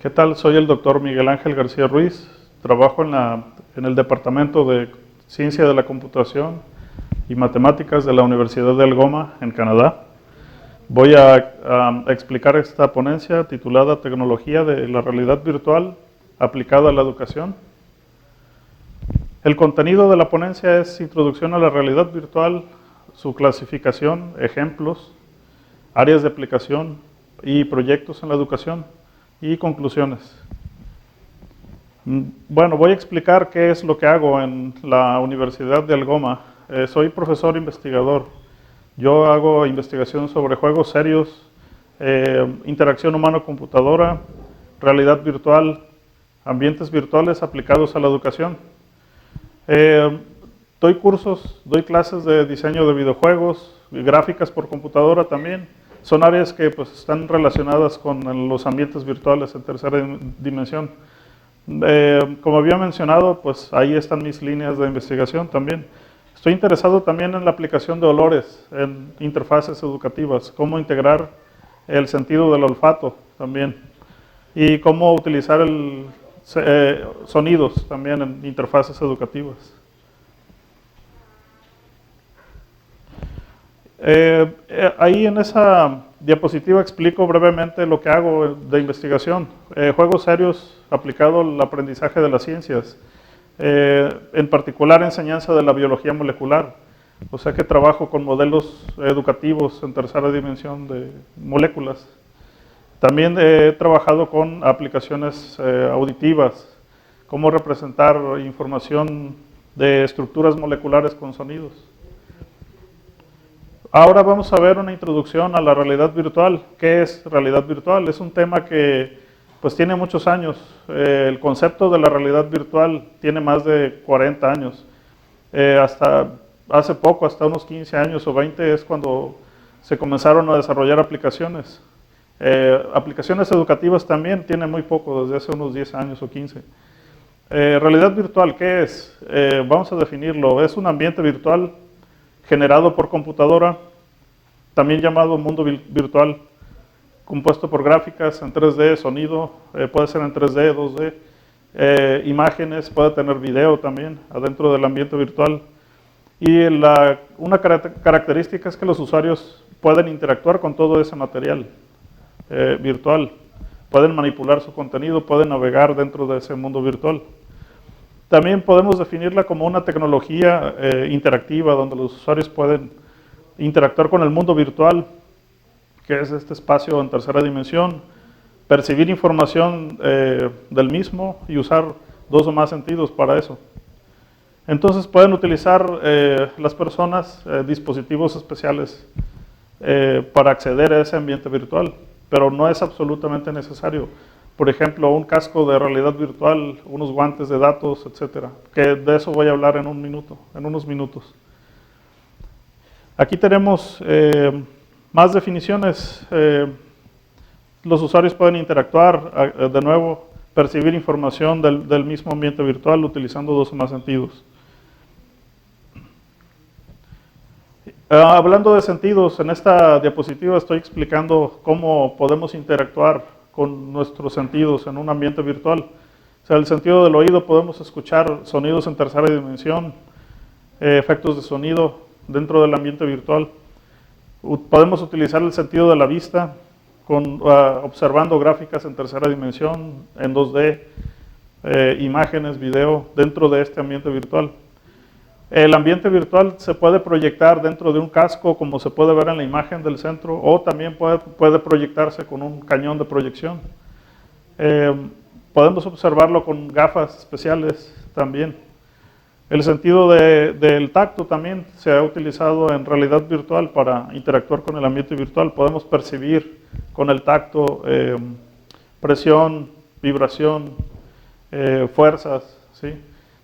¿Qué tal? Soy el doctor Miguel Ángel García Ruiz. Trabajo en el Departamento de Ciencia de la Computación y Matemáticas de la Universidad de Algoma, en Canadá. Voy a explicar esta ponencia titulada Tecnología de la Realidad Virtual aplicada a la educación. El contenido de la ponencia es Introducción a la Realidad Virtual, su clasificación, ejemplos, áreas de aplicación y proyectos en la educación y conclusiones. Bueno, voy a explicar qué es lo que hago en la Universidad de Algoma. Soy profesor investigador. Yo hago investigación sobre juegos serios, interacción humano-computadora, realidad virtual, ambientes virtuales aplicados a la educación. Doy cursos, doy clases de diseño de videojuegos, gráficas por computadora también. Son áreas que pues, están relacionadas con los ambientes virtuales en tercera dimensión. Como había mencionado, pues ahí están mis líneas de investigación también. Estoy interesado también en la aplicación de olores en interfaces educativas, cómo integrar el sentido del olfato también y cómo utilizar sonidos también en interfaces educativas. Ahí en esa diapositiva explico brevemente lo que hago de investigación. Juegos serios aplicado al aprendizaje de las ciencias, en particular enseñanza de la biología molecular. O sea que trabajo con modelos educativos en tercera dimensión de moléculas. También he trabajado con aplicaciones auditivas, cómo representar información de estructuras moleculares con sonidos. Ahora vamos a ver una introducción a la realidad virtual. ¿Qué es realidad virtual? Es un tema que pues tiene muchos años. El concepto de la realidad virtual tiene más de 40 años. Hasta hace poco, hasta unos 15 años o 20, es cuando se comenzaron a desarrollar aplicaciones. Aplicaciones educativas también tiene muy poco, desde hace unos 10 años o 15. Realidad virtual, ¿qué es? Vamos a definirlo. Es un ambiente virtual generado por computadora, también llamado mundo virtual, compuesto por gráficas en 3D, sonido, puede ser en 3D, 2D, imágenes, puede tener video también adentro del ambiente virtual. Y una característica es que los usuarios pueden interactuar con todo ese material virtual, pueden manipular su contenido, pueden navegar dentro de ese mundo virtual. También podemos definirla como una tecnología interactiva donde los usuarios pueden interactuar con el mundo virtual, que es este espacio en tercera dimensión, percibir información del mismo y usar dos o más sentidos para eso. Entonces pueden utilizar las personas dispositivos especiales para acceder a ese ambiente virtual, pero no es absolutamente necesario. Por ejemplo, un casco de realidad virtual, unos guantes de datos, etcétera. Que de eso voy a hablar en unos minutos. Aquí tenemos más definiciones. Los usuarios pueden interactuar, de nuevo, percibir información del mismo ambiente virtual utilizando dos o más sentidos. Hablando de sentidos, en esta diapositiva estoy explicando cómo podemos interactuar con nuestros sentidos en un ambiente virtual. O sea, el sentido del oído, podemos escuchar sonidos en tercera dimensión, efectos de sonido dentro del ambiente virtual. Podemos utilizar el sentido de la vista, observando gráficas en tercera dimensión, en 2D, imágenes, video, dentro de este ambiente virtual. El ambiente virtual se puede proyectar dentro de un casco, como se puede ver en la imagen del centro, o también puede proyectarse con un cañón de proyección. Podemos observarlo con gafas especiales también. El sentido del tacto también se ha utilizado en realidad virtual para interactuar con el ambiente virtual. Podemos percibir con el tacto presión, vibración, fuerzas, ¿sí?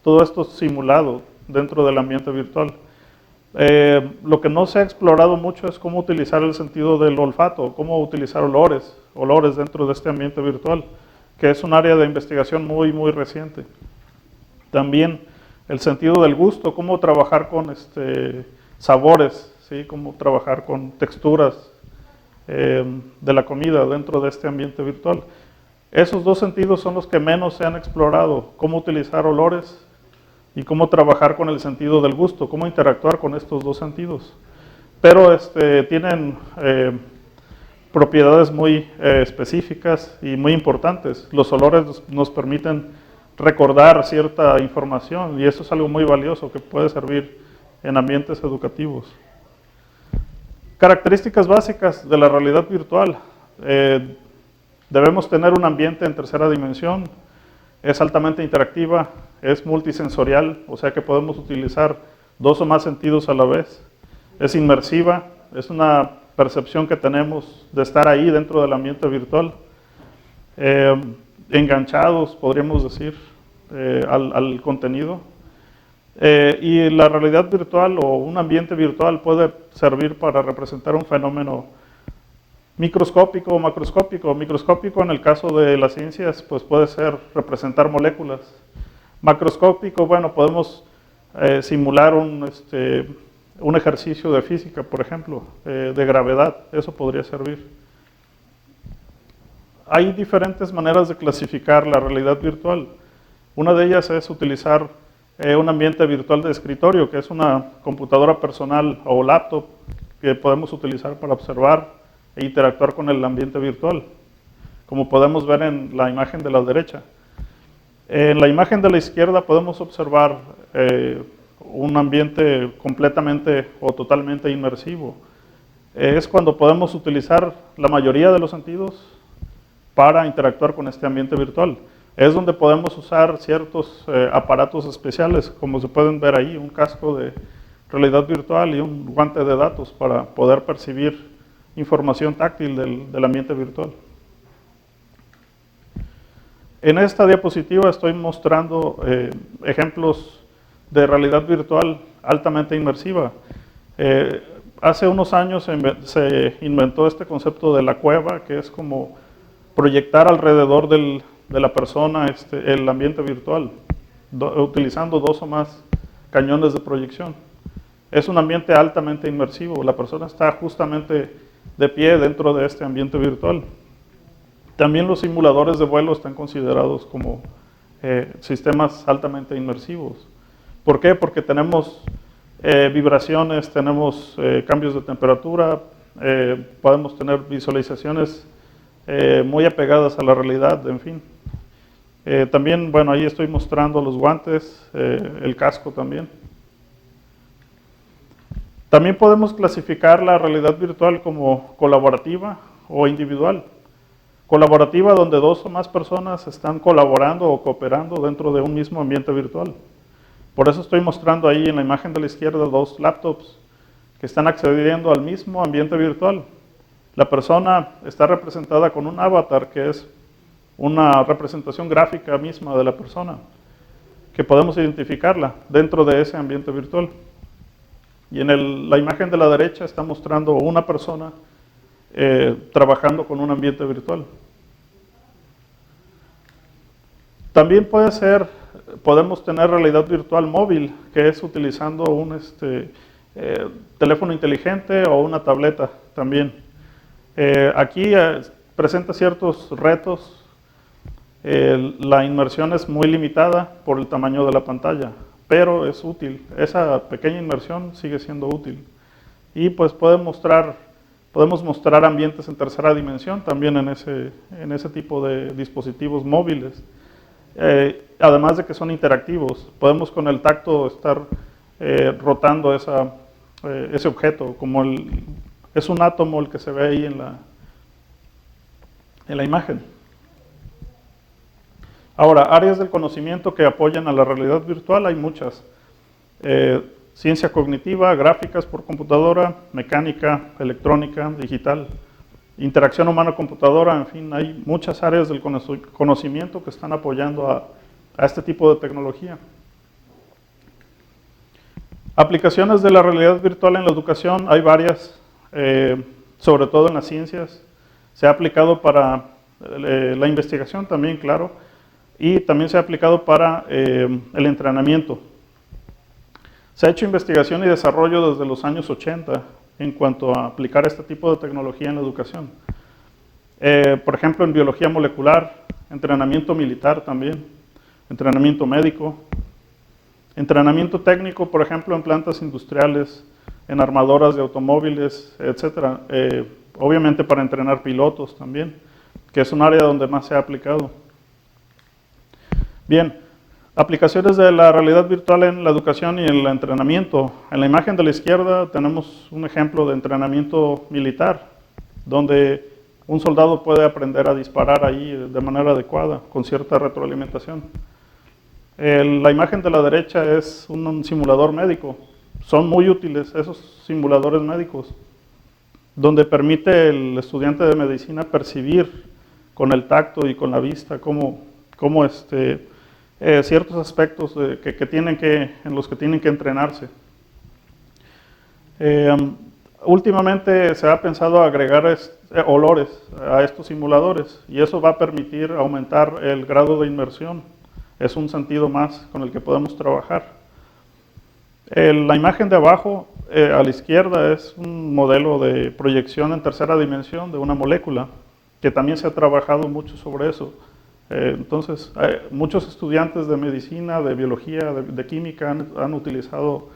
Todo esto simulado dentro del ambiente virtual. Lo que no se ha explorado mucho es cómo utilizar el sentido del olfato, cómo utilizar olores dentro de este ambiente virtual, que es un área de investigación muy, muy reciente. También el sentido del gusto, cómo trabajar con sabores, ¿sí? Cómo trabajar con texturas de la comida dentro de este ambiente virtual. Esos dos sentidos son los que menos se han explorado, cómo utilizar olores y cómo trabajar con el sentido del gusto, cómo interactuar con estos dos sentidos. Pero tienen propiedades muy específicas y muy importantes. Los olores nos permiten recordar cierta información y eso es algo muy valioso que puede servir en ambientes educativos. Características básicas de la realidad virtual. Debemos tener un ambiente en tercera dimensión, es altamente interactiva, es multisensorial, o sea que podemos utilizar dos o más sentidos a la vez. Es inmersiva, es una percepción que tenemos de estar ahí dentro del ambiente virtual. Enganchados, podríamos decir, al contenido. Y la realidad virtual o un ambiente virtual puede servir para representar un fenómeno microscópico o macroscópico. Microscópico en el caso de las ciencias pues puede ser representar moléculas. Macroscópico, bueno, podemos simular un ejercicio de física, por ejemplo, de gravedad, eso podría servir. Hay diferentes maneras de clasificar la realidad virtual. Una de ellas es utilizar un ambiente virtual de escritorio, que es una computadora personal o laptop que podemos utilizar para observar e interactuar con el ambiente virtual, como podemos ver en la imagen de la derecha. En la imagen de la izquierda podemos observar un ambiente completamente o totalmente inmersivo. Es cuando podemos utilizar la mayoría de los sentidos para interactuar con este ambiente virtual. Es donde podemos usar ciertos aparatos especiales, como se pueden ver ahí, un casco de realidad virtual y un guante de datos para poder percibir información táctil del ambiente virtual. En esta diapositiva estoy mostrando ejemplos de realidad virtual altamente inmersiva. Hace unos años se inventó este concepto de la cueva, que es como proyectar alrededor de la persona el ambiente virtual, utilizando dos o más cañones de proyección. Es un ambiente altamente inmersivo, la persona está justamente de pie dentro de este ambiente virtual. También los simuladores de vuelo están considerados como sistemas altamente inmersivos. ¿Por qué? Porque tenemos vibraciones, tenemos cambios de temperatura, podemos tener visualizaciones muy apegadas a la realidad, en fin. También, bueno, ahí estoy mostrando los guantes, el casco también. También podemos clasificar la realidad virtual como colaborativa o individual. Colaborativa donde dos o más personas están colaborando o cooperando dentro de un mismo ambiente virtual. Por eso estoy mostrando ahí en la imagen de la izquierda dos laptops que están accediendo al mismo ambiente virtual. La persona está representada con un avatar que es una representación gráfica misma de la persona, que podemos identificarla dentro de ese ambiente virtual. Y en la imagen de la derecha está mostrando una persona trabajando con un ambiente virtual. También podemos tener realidad virtual móvil, que es utilizando un teléfono inteligente o una tableta también. Aquí presenta ciertos retos. La inmersión es muy limitada por el tamaño de la pantalla, pero es útil. Esa pequeña inmersión sigue siendo útil. Y pues podemos mostrar ambientes en tercera dimensión también en ese tipo de dispositivos móviles. Además de que son interactivos, podemos con el tacto estar rotando ese objeto, como es un átomo el que se ve ahí en la imagen. Ahora, áreas del conocimiento que apoyan a la realidad virtual hay muchas. Ciencia cognitiva, gráficas por computadora, mecánica, electrónica, digital, interacción humano-computadora, en fin, hay muchas áreas del conocimiento que están apoyando a este tipo de tecnología. Aplicaciones de la realidad virtual en la educación, hay varias, sobre todo en las ciencias. Se ha aplicado para la investigación también, claro, y también se ha aplicado para el entrenamiento. Se ha hecho investigación y desarrollo desde los años 80 en cuanto a aplicar este tipo de tecnología en la educación. Por ejemplo, en biología molecular, entrenamiento militar también, entrenamiento médico, entrenamiento técnico, por ejemplo, en plantas industriales, en armadoras de automóviles, etcétera. Obviamente para entrenar pilotos también, que es un área donde más se ha aplicado. Bien, aplicaciones de la realidad virtual en la educación y en el entrenamiento. En la imagen de la izquierda tenemos un ejemplo de entrenamiento militar, donde un soldado puede aprender a disparar ahí de manera adecuada, con cierta retroalimentación. La imagen de la derecha es un simulador médico. Son muy útiles esos simuladores médicos, donde permite el estudiante de medicina percibir con el tacto y con la vista cómo ciertos aspectos en los que tienen que entrenarse. Últimamente se ha pensado agregar olores a estos simuladores y eso va a permitir aumentar el grado de inmersión. Es un sentido más con el que podemos trabajar. La imagen de abajo, a la izquierda, es un modelo de proyección en tercera dimensión de una molécula, que también se ha trabajado mucho sobre eso. Entonces, muchos estudiantes de medicina, de biología, de química han utilizado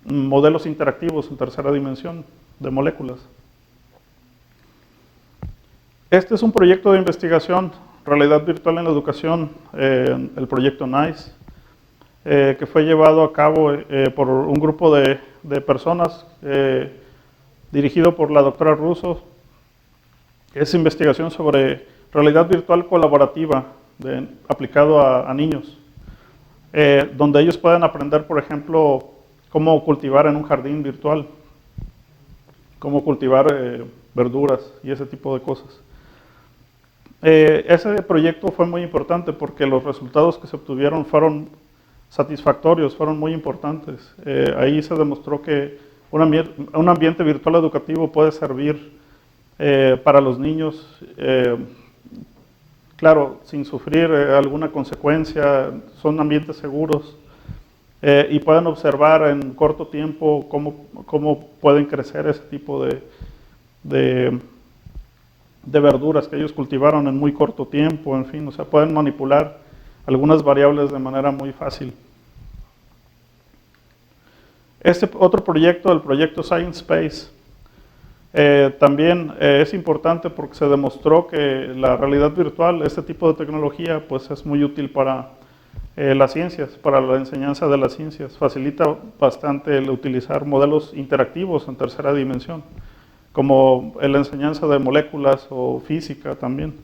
modelos interactivos en tercera dimensión de moléculas. Este es un proyecto de investigación, realidad virtual en la educación, el proyecto NICE, que fue llevado a cabo por un grupo de personas dirigido por la doctora Russo. Es investigación sobre realidad virtual colaborativa aplicado a niños, donde ellos pueden aprender, por ejemplo, cómo cultivar en un jardín virtual, cómo cultivar verduras y ese tipo de cosas. Ese proyecto fue muy importante porque los resultados que se obtuvieron fueron satisfactorios, fueron muy importantes. Ahí se demostró que un ambiente virtual educativo puede servir para los niños, claro, sin sufrir alguna consecuencia, son ambientes seguros y pueden observar en corto tiempo cómo pueden crecer ese tipo de verduras que ellos cultivaron en muy corto tiempo, en fin, o sea, pueden manipular algunas variables de manera muy fácil. Este otro proyecto, el proyecto Science Space, también es importante porque se demostró que la realidad virtual, este tipo de tecnología, pues es muy útil para las ciencias, para la enseñanza de las ciencias. Facilita bastante el utilizar modelos interactivos en tercera dimensión, como la enseñanza de moléculas o física también.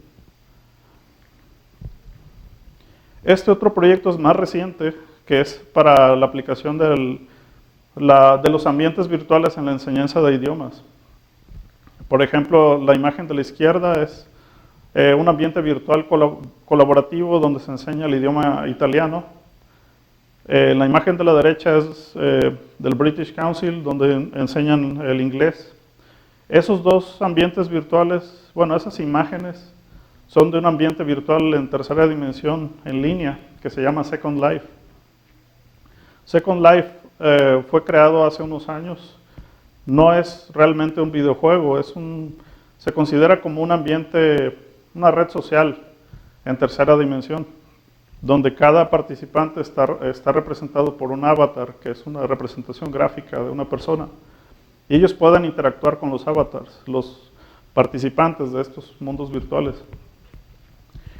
Este otro proyecto es más reciente, que es para la aplicación de los ambientes virtuales en la enseñanza de idiomas. Por ejemplo, la imagen de la izquierda es un ambiente virtual colaborativo donde se enseña el idioma italiano. La imagen de la derecha es del British Council, donde enseñan el inglés. Esos dos ambientes virtuales, bueno, esas imágenes son de un ambiente virtual en tercera dimensión en línea que se llama Second Life. Second Life fue creado hace unos años. No es realmente un videojuego, se considera como un ambiente, una red social en tercera dimensión, donde cada participante está representado por un avatar, que es una representación gráfica de una persona. Y ellos pueden interactuar con los avatars, los participantes de estos mundos virtuales.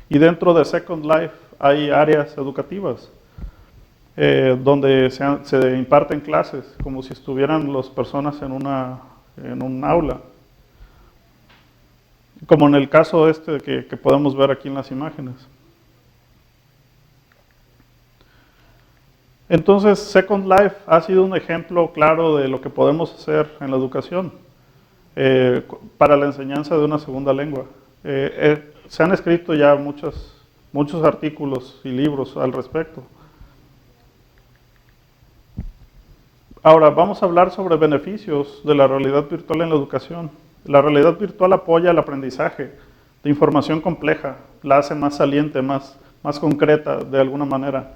Y dentro de Second Life hay áreas educativas, donde se imparten clases, como si estuvieran las personas en un aula. Como en el caso que podemos ver aquí en las imágenes. Entonces, Second Life ha sido un ejemplo claro de lo que podemos hacer en la educación para la enseñanza de una segunda lengua. Se han escrito ya muchos artículos y libros al respecto. Ahora, vamos a hablar sobre beneficios de la realidad virtual en la educación. La realidad virtual apoya el aprendizaje de información compleja, la hace más saliente, más concreta de alguna manera.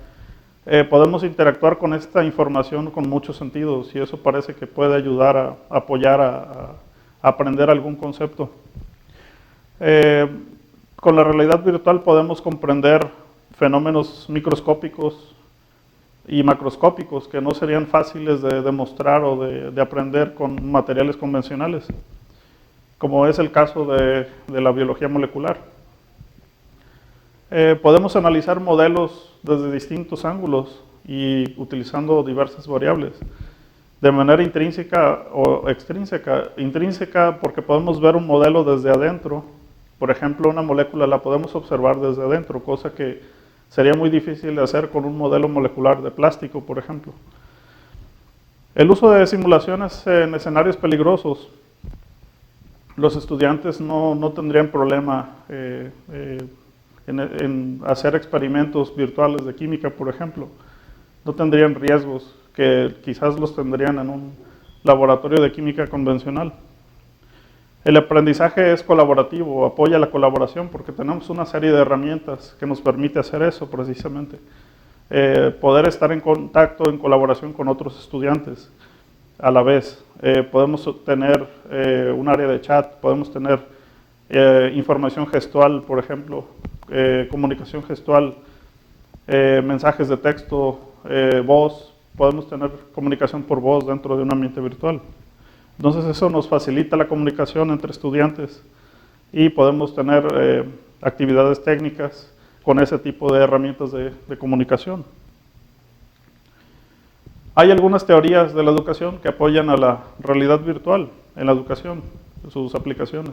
Podemos interactuar con esta información con muchos sentidos y eso parece que puede ayudar a apoyar a aprender algún concepto. con la realidad virtual podemos comprender fenómenos microscópicos y macroscópicos que no serían fáciles de demostrar o de aprender con materiales convencionales, como es el caso de la biología molecular. Podemos analizar modelos desde distintos ángulos y utilizando diversas variables, de manera intrínseca o extrínseca. Intrínseca porque podemos ver un modelo desde adentro. Por ejemplo, una molécula la podemos observar desde adentro, cosa que sería muy difícil de hacer con un modelo molecular de plástico, por ejemplo. El uso de simulaciones en escenarios peligrosos. Los estudiantes no tendrían problema en hacer experimentos virtuales de química, por ejemplo. No tendrían riesgos que quizás los tendrían en un laboratorio de química convencional. El aprendizaje es colaborativo, apoya la colaboración porque tenemos una serie de herramientas que nos permite hacer eso precisamente. Poder estar en contacto, en colaboración con otros estudiantes a la vez. Podemos tener un área de chat, podemos tener información gestual, por ejemplo, comunicación gestual, mensajes de texto, voz. Podemos tener comunicación por voz dentro de un ambiente virtual. Entonces eso nos facilita la comunicación entre estudiantes y podemos tener actividades técnicas con ese tipo de herramientas de comunicación. Hay algunas teorías de la educación que apoyan a la realidad virtual en la educación, sus aplicaciones.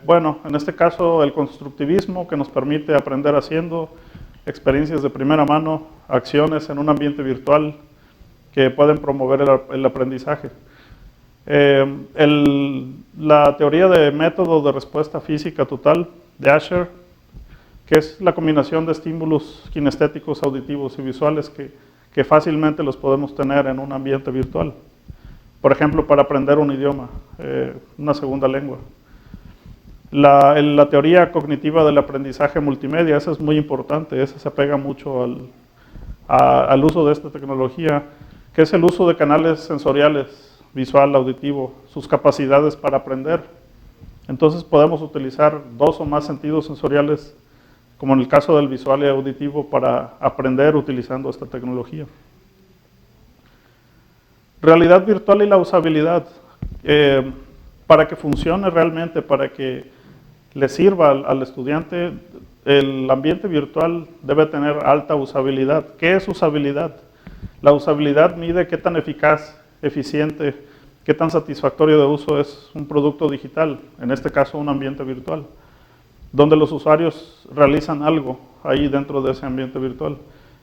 Bueno, en este caso el constructivismo, que nos permite aprender haciendo, experiencias de primera mano, acciones en un ambiente virtual que pueden promover el aprendizaje. La teoría de método de respuesta física total de Asher, que es la combinación de estímulos kinestéticos, auditivos y visuales que fácilmente los podemos tener en un ambiente virtual. Por ejemplo, para aprender un idioma, una segunda lengua. La teoría cognitiva del aprendizaje multimedia, esa es muy importante, esa se apega mucho al uso de esta tecnología, que es el uso de canales sensoriales, visual, auditivo, sus capacidades para aprender. Entonces podemos utilizar 2 o más sentidos sensoriales, como en el caso del visual y auditivo, para aprender utilizando esta tecnología. Realidad virtual y la usabilidad. Para que funcione realmente, para que le sirva al estudiante, el ambiente virtual debe tener alta usabilidad. ¿Qué es usabilidad? La usabilidad mide qué tan eficaz, eficiente, qué tan satisfactorio de uso es un producto digital, en este caso un ambiente virtual, donde los usuarios realizan algo ahí dentro de ese ambiente virtual.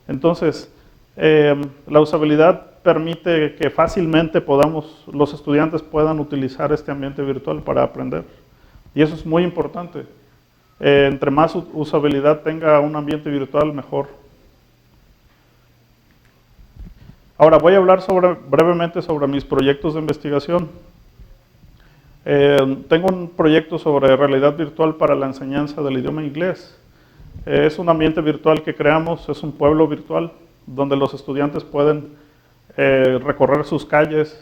Entonces, la usabilidad permite que fácilmente los estudiantes puedan utilizar este ambiente virtual para aprender. Y eso es muy importante. Entre más usabilidad tenga un ambiente virtual, mejor. Ahora voy a hablar brevemente sobre mis proyectos de investigación. Tengo un proyecto sobre realidad virtual para la enseñanza del idioma inglés. Es un ambiente virtual que creamos, es un pueblo virtual donde los estudiantes pueden recorrer sus calles,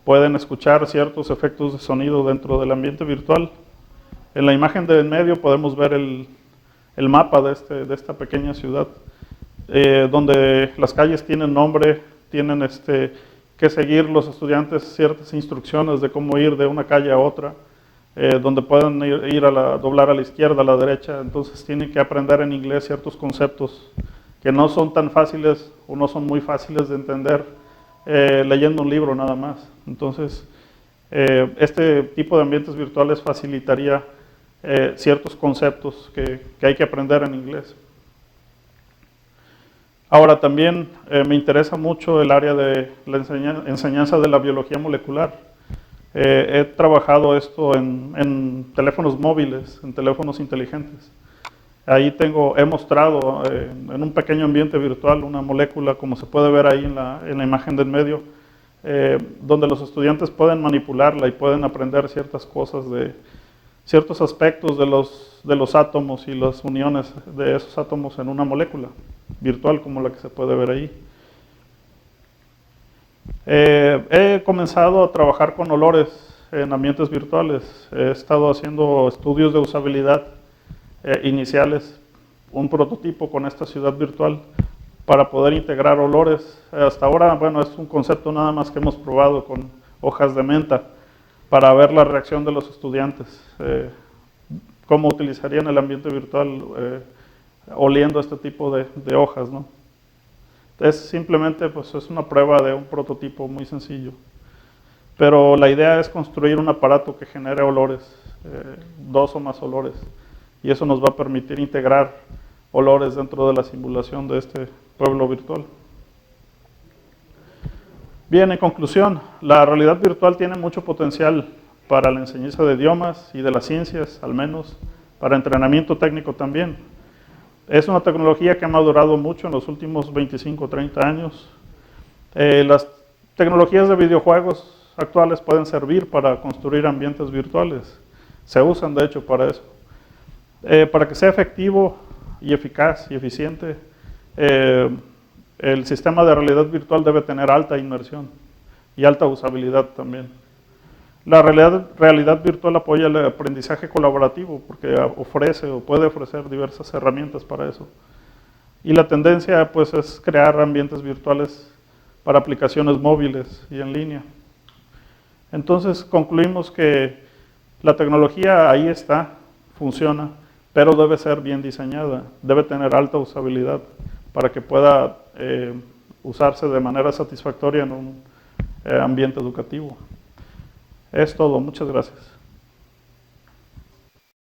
pueden escuchar ciertos efectos de sonido dentro del ambiente virtual. En la imagen de en medio podemos ver el mapa de esta pequeña ciudad, donde las calles tienen nombre, tienen que seguir los estudiantes ciertas instrucciones de cómo ir de una calle a otra, donde pueden doblar a la izquierda, a la derecha. Entonces tienen que aprender en inglés ciertos conceptos que no son tan fáciles o no son muy fáciles de entender leyendo un libro nada más. Entonces, este tipo de ambientes virtuales facilitaría ciertos conceptos que hay que aprender en inglés. Ahora también me interesa mucho el área de la enseñanza de la biología molecular. He trabajado esto en teléfonos móviles, en teléfonos inteligentes. Ahí he mostrado en un pequeño ambiente virtual una molécula, como se puede ver ahí en la imagen del medio, donde los estudiantes pueden manipularla y pueden aprender ciertas cosas ciertos aspectos de los átomos y las uniones de esos átomos en una molécula virtual como la que se puede ver ahí. He comenzado a trabajar con olores en ambientes virtuales. He estado haciendo estudios de usabilidad iniciales, un prototipo con esta ciudad virtual para poder integrar olores. Hasta ahora, bueno, es un concepto nada más que hemos probado con hojas de menta para ver la reacción de los estudiantes, cómo utilizarían el ambiente virtual oliendo este tipo de hojas, ¿no? Es simplemente, pues, es una prueba de un prototipo muy sencillo. Pero la idea es construir un aparato que genere olores, 2 o más olores, y eso nos va a permitir integrar olores dentro de la simulación de este pueblo virtual. Bien, en conclusión, la realidad virtual tiene mucho potencial para la enseñanza de idiomas y de las ciencias, al menos, para entrenamiento técnico también. Es una tecnología que ha madurado mucho en los últimos 25 o 30 años. Las tecnologías de videojuegos actuales pueden servir para construir ambientes virtuales. Se usan, de hecho, para eso. Para que sea efectivo y eficaz y eficiente, el sistema de realidad virtual debe tener alta inmersión y alta usabilidad también. La realidad virtual apoya el aprendizaje colaborativo porque ofrece o puede ofrecer diversas herramientas para eso. Y la tendencia, pues, es crear ambientes virtuales para aplicaciones móviles y en línea. Entonces concluimos que la tecnología ahí está, funciona, pero debe ser bien diseñada, debe tener alta usabilidad para que pueda usarse de manera satisfactoria en un ambiente educativo. Es todo, muchas gracias.